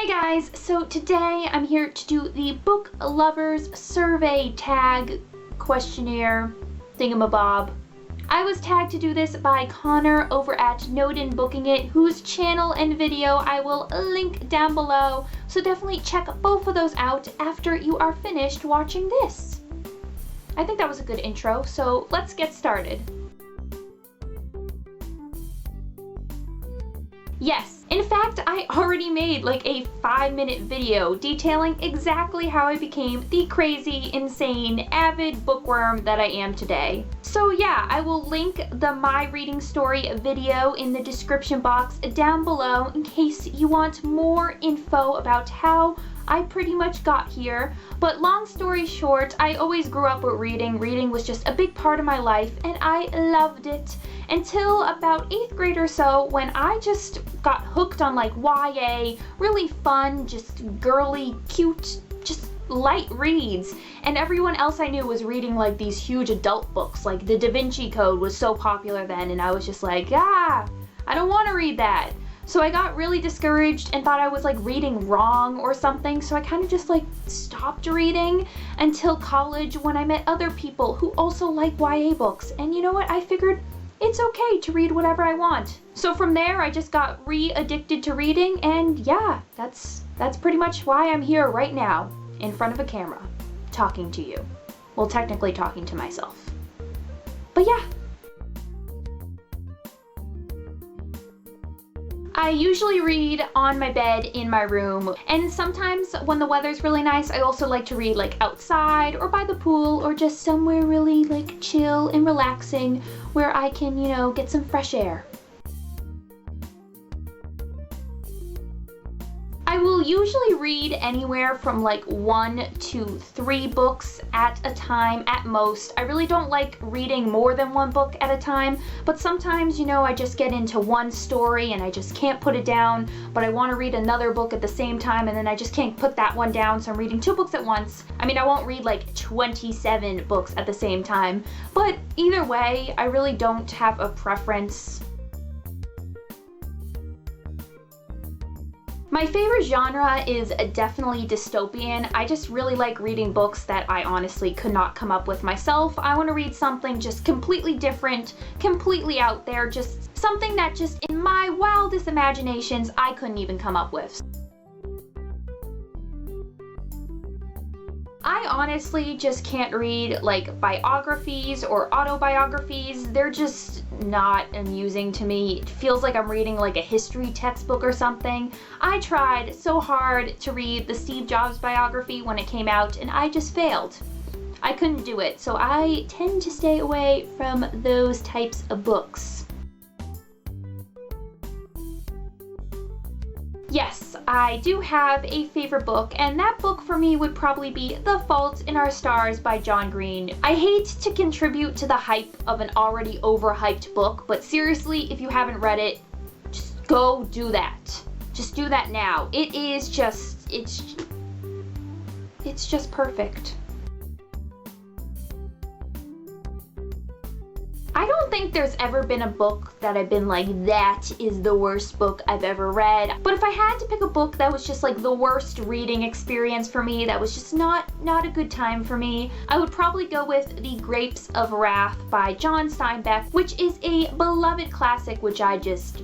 Hey guys, so today I'm here to do the book lovers survey tag questionnaire thingamabob. I was tagged to do this by Connor over at Noden Booking It, whose channel and video I will link down below, so definitely check both of those out after you are finished watching this. I think that was a good intro, so let's get started. Yes, in fact, I already made like a 5-minute video detailing exactly how I became the crazy, insane, avid bookworm that I am today. So yeah, I will link the My Reading Story video in the description box down below in case you want more info about how I pretty much got here. But long story short, I always grew up with reading. Reading was just a big part of my life and I loved it until about 8th grade or so when I just got hooked on like YA, really fun, just girly, cute, just light reads. And everyone else I knew was reading like these huge adult books, like the Da Vinci Code was so popular then, and I was just like, I don't want to read that. So I got really discouraged and thought I was like reading wrong or something, so I kind of just like stopped reading until college when I met other people who also like YA books. And you know what? I figured it's okay to read whatever I want. So from there I just got re-addicted to reading, and yeah, that's pretty much why I'm here right now in front of a camera talking to you. Well, technically talking to myself. But yeah. I usually read on my bed in my room, and sometimes when the weather's really nice, I also like to read like outside or by the pool or just somewhere really like chill and relaxing where I can, you know, get some fresh air. I will usually read anywhere from like 1 to 3 books at a time at most. I really don't like reading more than 1 book at a time, but sometimes, you know, I just get into one story and I just can't put it down, but I want to read another book at the same time and then I just can't put that one down, so I'm reading 2 books at once. I mean, I won't read like 27 books at the same time, but either way, I really don't have a preference. My favorite genre is definitely dystopian. I just really like reading books that I honestly could not come up with myself. I want to read something just completely different, completely out there, just something that just in my wildest imaginations I couldn't even come up with. I honestly just can't read like biographies or autobiographies. They're just not amusing to me. It feels like I'm reading like a history textbook or something. I tried so hard to read the Steve Jobs biography when it came out and I just failed. I couldn't do it, so I tend to stay away from those types of books. Yes, I do have a favorite book, and that book for me would probably be The Fault in Our Stars by John Green. I hate to contribute to the hype of an already overhyped book, but seriously, if you haven't read it, just go do that. Just do that now. It is just, it's just perfect. I don't think there's ever been a book that I've been like, that is the worst book I've ever read. But if I had to pick a book that was just like the worst reading experience for me, that was just not a good time for me, I would probably go with The Grapes of Wrath by John Steinbeck, which is a beloved classic, which I did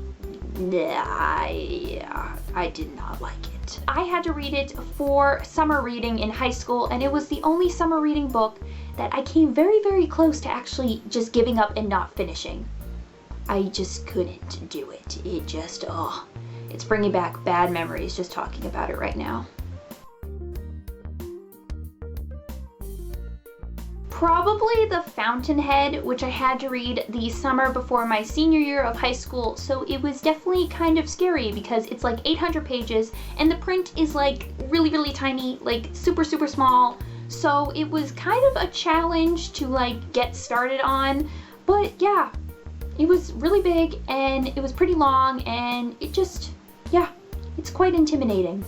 not like it. I had to read it for summer reading in high school, and it was the only summer reading book that I came very, very close to actually just giving up and not finishing. I just couldn't do it. It just, it's bringing back bad memories just talking about it right now. Probably The Fountainhead, which I had to read the summer before my senior year of high school, so it was definitely kind of scary because it's like 800 pages and the print is like really, really tiny, like super, super small. So it was kind of a challenge to like get started on, but yeah, it was really big and it was pretty long and it just, yeah, it's quite intimidating.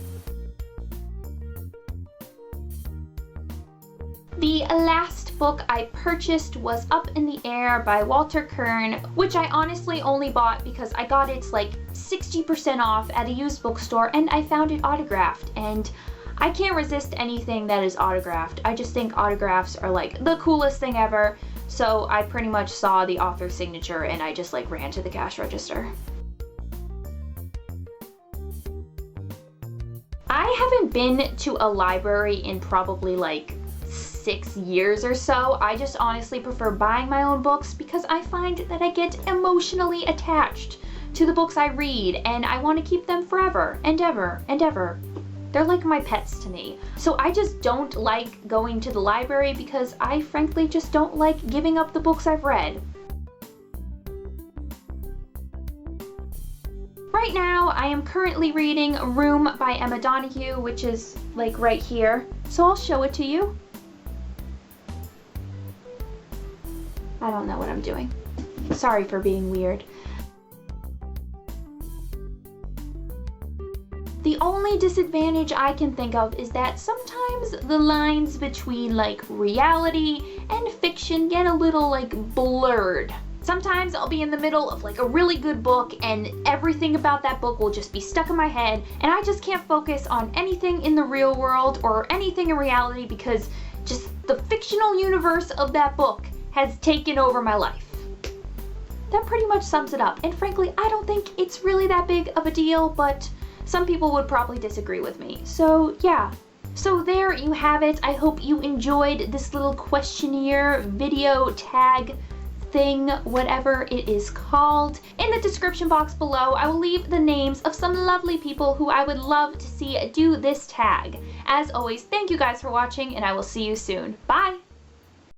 The last first book I purchased was Up in the Air by Walter Kern, which I honestly only bought because I got its like 60% off at a used bookstore and I found it autographed, and I can't resist anything that is autographed. I just think autographs are like the coolest thing ever, so I pretty much saw the author's signature and I just like ran to the cash register. I haven't been to a library in probably like 6 years or so. I just honestly prefer buying my own books because I find that I get emotionally attached to the books I read and I want to keep them forever and ever and ever. They're like my pets to me. So I just don't like going to the library because I frankly just don't like giving up the books I've read. Right now, I am currently reading Room by Emma Donoghue, which is like right here. So I'll show it to you. I don't know what I'm doing. Sorry for being weird. The only disadvantage I can think of is that sometimes the lines between like reality and fiction get a little like blurred. Sometimes I'll be in the middle of like a really good book and everything about that book will just be stuck in my head and I just can't focus on anything in the real world or anything in reality because just the fictional universe of that book has taken over my life. That pretty much sums it up, and frankly I don't think it's really that big of a deal, but some people would probably disagree with me. So yeah. So there you have it. I hope you enjoyed this little questionnaire video tag thing, whatever it is called. In the description box below, I will leave the names of some lovely people who I would love to see do this tag. As always, thank you guys for watching, and I will see you soon. Bye!